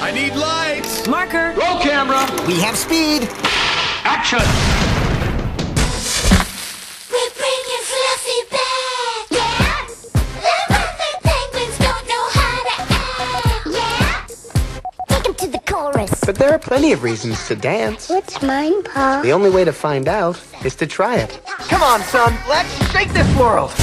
I need lights! Marker! Roll camera! We have speed! Action! We're bringing Fluffy back! Yeah! The Fluffy Penguins don't know how to act! Yeah! Take 'em to the chorus! But there are plenty of reasons to dance. What's mine, Pa? The only way to find out is to try it. Come on, son, let's shake this world!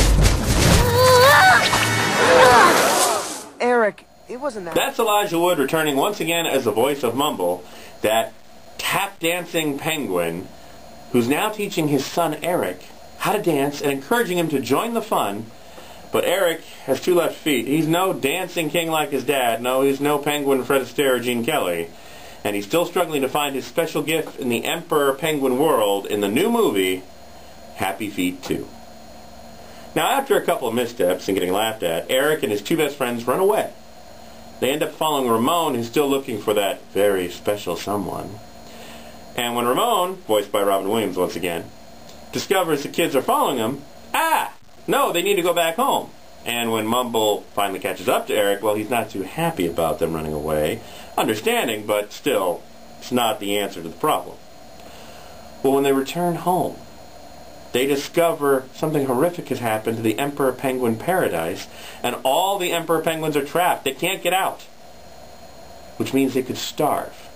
Eric, it wasn't that. That's Elijah Wood returning once again as the voice of Mumble, that tap-dancing penguin who's now teaching his son Eric how to dance and encouraging him to join the fun. But Eric has two left feet. He's no dancing king like his dad. No, he's no penguin Fred Astaire or Gene Kelly. And he's still struggling to find his special gift in the Emperor Penguin world in the new movie, Happy Feet 2. Now, after a couple of missteps and getting laughed at, Eric and his two best friends run away. They end up following Ramon, who's still looking for that very special someone. And when Ramon, voiced by Robin Williams once again, discovers the kids are following him, no, they need to go back home. And when Mumble finally catches up to Eric, well, he's not too happy about them running away. Understanding, but still, it's not the answer to the problem. Well, when they return home, they discover something horrific has happened to the Emperor Penguin Paradise, and all the Emperor Penguins are trapped. They can't get out, which means they could starve.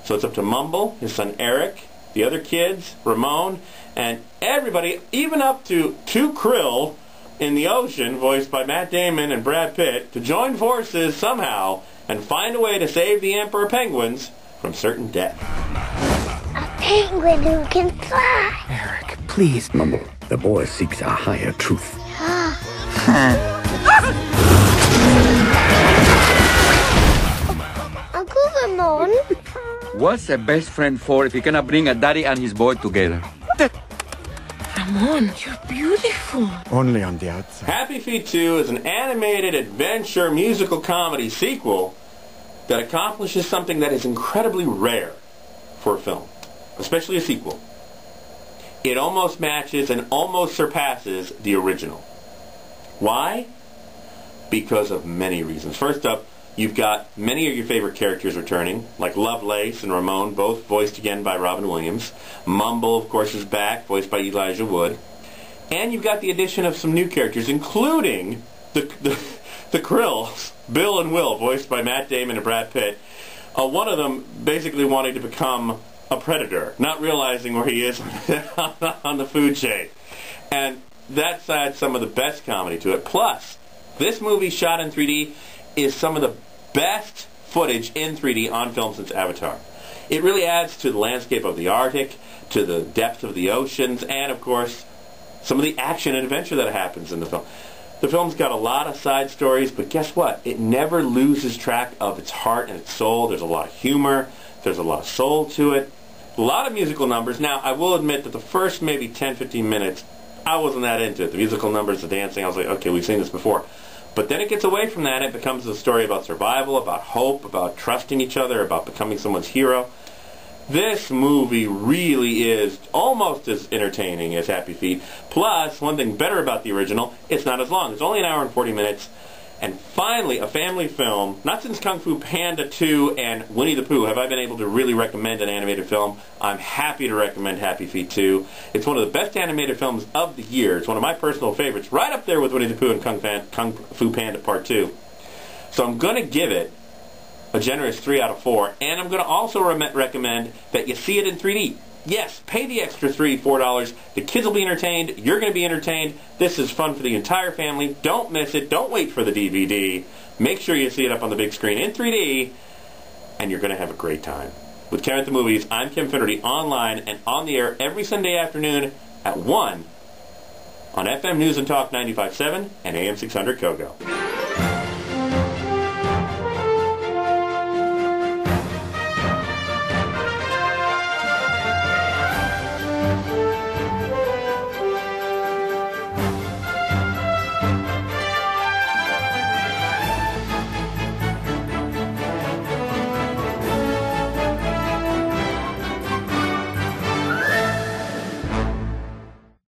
So it's up to Mumble, his son Eric, the other kids, Ramon, and everybody, even up to two krill in the ocean, voiced by Matt Damon and Brad Pitt, to join forces somehow and find a way to save the Emperor Penguins from certain death. A penguin who can fly! Eric, please. Mumble, the boy seeks a higher truth. Uncle Ramon? What's a best friend for if he cannot bring a daddy and his boy together? Ramon, you're beautiful. Only on the outside. Happy Feet 2 is an animated adventure musical comedy sequel that accomplishes something that is incredibly rare for a film, especially a sequel. It almost matches and almost surpasses the original. Why? Because of many reasons. First up, you've got many of your favorite characters returning, like Lovelace and Ramon, both voiced again by Robin Williams. Mumble, of course, is back, voiced by Elijah Wood. And you've got the addition of some new characters, including the Krills, Bill and Will, voiced by Matt Damon and Brad Pitt. One of them basically wanting to become a predator, not realizing where he is on the food chain. And that adds some of the best comedy to it. Plus, this movie shot in 3D is some of the best footage in 3D on film since Avatar. It really adds to the landscape of the Arctic, to the depth of the oceans, and of course, some of the action and adventure that happens in the film. The film's got a lot of side stories, but guess what? It never loses track of its heart and its soul. There's a lot of humor. There's a lot of soul to it. A lot of musical numbers. Now, I will admit that the first maybe 10-15 minutes, I wasn't that into it. The musical numbers, the dancing, I was like, okay, we've seen this before. But then it gets away from that. It becomes a story about survival, about hope, about trusting each other, about becoming someone's hero. This movie really is almost as entertaining as Happy Feet. Plus, one thing better about the original, it's not as long. It's only an hour and 40 minutes. And finally, a family film. Not since Kung Fu Panda 2 and Winnie the Pooh have I been able to really recommend an animated film. I'm happy to recommend Happy Feet 2. It's one of the best animated films of the year. It's one of my personal favorites, right up there with Winnie the Pooh and Kung Fu Panda Part 2. So I'm going to give it a generous 3 out of 4, and I'm going to also recommend that you see it in 3D. Yes, pay the extra $4. The kids will be entertained. You're going to be entertained. This is fun for the entire family. Don't miss it. Don't wait for the DVD. Make sure you see it up on the big screen in 3D, and you're going to have a great time. With Karen at the Movies, I'm Kim Finnerty, online and on the air every Sunday afternoon at 1 on FM News and Talk 95.7 and AM 600 KOGO.